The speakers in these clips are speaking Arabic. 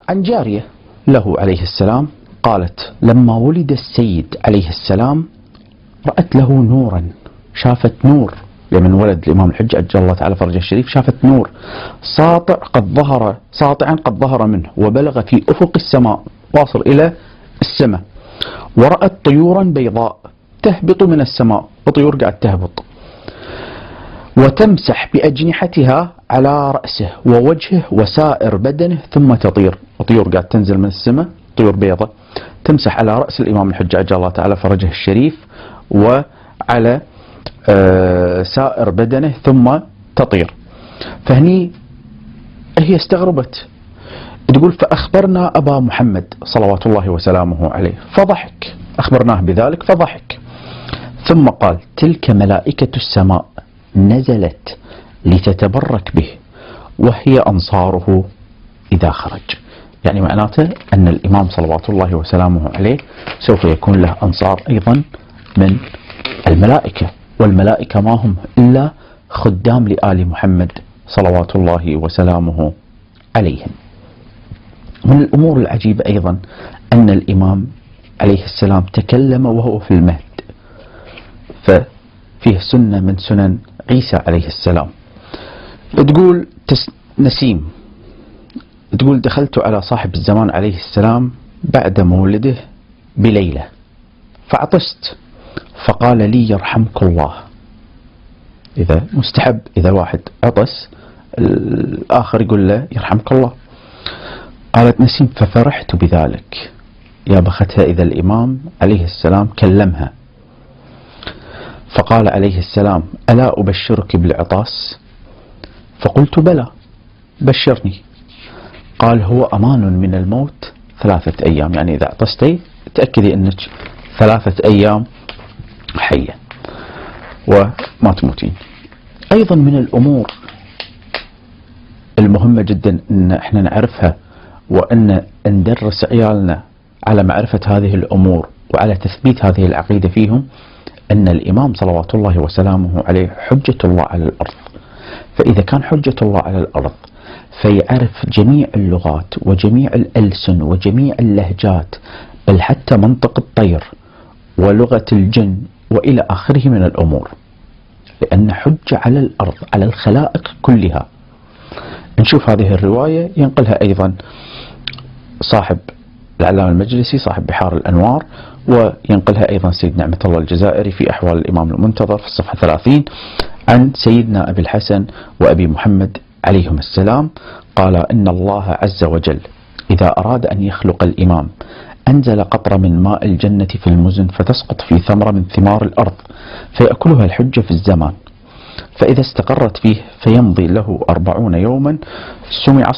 عن جارية له عليه السلام قالت: لما ولد السيد عليه السلام رأت له نورا، شافت نور لمن ولد الإمام الحجة عجل الله تعالى فرجه الشريف، شافت نور ساطعا قد ظهر منه وبلغ في أفق السماء واصل إلى السماء، ورأت طيورا بيضاء تهبط من السماء، وطيور قاعد تهبط وتمسح بأجنحتها على رأسه ووجهه وسائر بدنه ثم تطير، وطيور قاعد تنزل من السماء، طيور بيضاء تمسح على رأس الإمام الحجة عجل الله تعالى فرجه الشريف وعلى سائر بدنه ثم تطير. فهني هي استغربت، تقول: فأخبرنا أبا محمد صلوات الله وسلامه عليه فضحك، أخبرناه بذلك فضحك، ثم قال: تلك ملائكة السماء نزلت لتتبرك به وهي أنصاره إذا خرج. يعني معناته أن الإمام صلوات الله وسلامه عليه سوف يكون له أنصار أيضا من الملائكة، والملائكة ما هم إلا خدام لآل محمد صلوات الله وسلامه عليهم. من الأمور العجيبة أيضا أن الإمام عليه السلام تكلم وهو في المهد، ففيه سنة من سنن عيسى عليه السلام. تقول نسيم، تقول: دخلت على صاحب الزمان عليه السلام بعد مولده بليلة فعطست، فقال لي: يرحمك الله. إذا مستحب إذا واحد عطس الآخر يقول له يرحمك الله. قالت نسيم: ففرحت بذلك، يا بختها إذا الإمام عليه السلام كلمها. فقال عليه السلام: ألا أبشرك بالعطاس؟ فقلت: بلى بشرني. قال: هو أمان من الموت 3 أيام، يعني إذا عطستي تأكدي أنك 3 أيام حية وما تموتين. أيضا من الأمور المهمة جدا أن احنا نعرفها وأن ندرس عيالنا على معرفة هذه الأمور وعلى تثبيت هذه العقيدة فيهم، أن الإمام صلوات الله وسلامه عليه حجة الله على الأرض. فإذا كان حجة الله على الأرض فيعرف جميع اللغات وجميع الألسن وجميع اللهجات، بل حتى منطق الطير ولغة الجن وإلى آخره من الأمور، لأن حجة على الأرض على الخلائق كلها. نشوف هذه الرواية ينقلها أيضا صاحب العلامة المجلسي صاحب بحار الأنوار، وينقلها أيضا سيد نعمة الله الجزائري في أحوال الإمام المنتظر في الصفحة 30 عن سيدنا أبي الحسن وأبي محمد عليهم السلام قال: إن الله عز وجل إذا أراد أن يخلق الإمام أنزل قطرة من ماء الجنة في المزن فتسقط في ثمرة من ثمار الأرض فيأكلها الحجة في الزمان، فإذا استقرت فيه فيمضي له 40 يوما سمع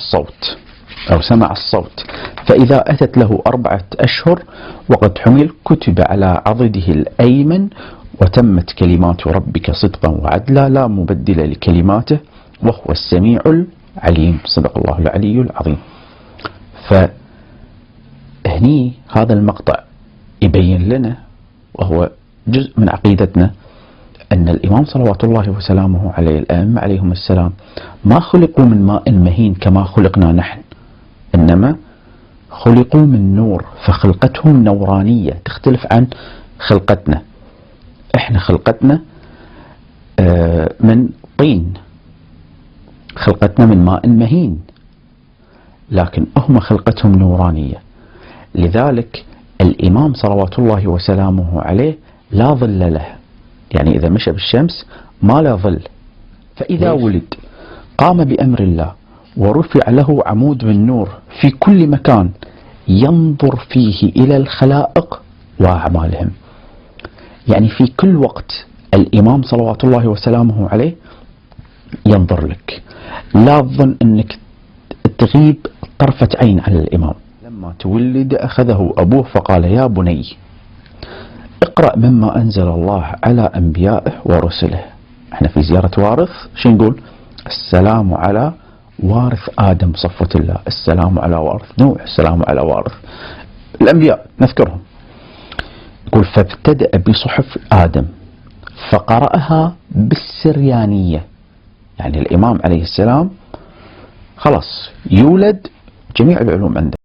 الصوت، فإذا أتت له 4 أشهر وقد حمل كتب على عضده الأيمن وتمت كلمات ربك صدقا وعدلا لا مبدل لكلماته وهو السميع العليم. صدق الله العلي العظيم. فهني هذا المقطع يبين لنا وهو جزء من عقيدتنا أن الإمام صلوات الله وسلامه عليه الأئمة عليهم السلام ما خلقوا من ماء مهين كما خلقنا نحن، إنما خلقوا من نور، فخلقتهم نورانية تختلف عن خلقتنا. إحنا خلقتنا من طين، خلقتنا من ماء مهين، لكن هم خلقتهم نورانية. لذلك الإمام صلوات الله وسلامه عليه لا ظل له، يعني إذا مشى بالشمس ما له ظل. فإذا ولد قام بأمر الله ورفع له عمود من نور في كل مكان ينظر فيه إلى الخلائق وأعمالهم. يعني في كل وقت الإمام صلوات الله وسلامه عليه ينظر لك، لا تظن أنك تغيب طرفة عين على الإمام. لما تولد أخذه أبوه فقال: يا بني اقرأ مما أنزل الله على أنبيائه ورسله. احنا في زيارة وارث شو نقول؟ السلام على وارث آدم صفوة الله، السلام على وارث نوح، السلام على وارث الأنبياء نذكرهم. يقول: فابتدأ بصحف آدم فقرأها بالسريانية، يعني الإمام عليه السلام خلاص يولد جميع العلوم عنده.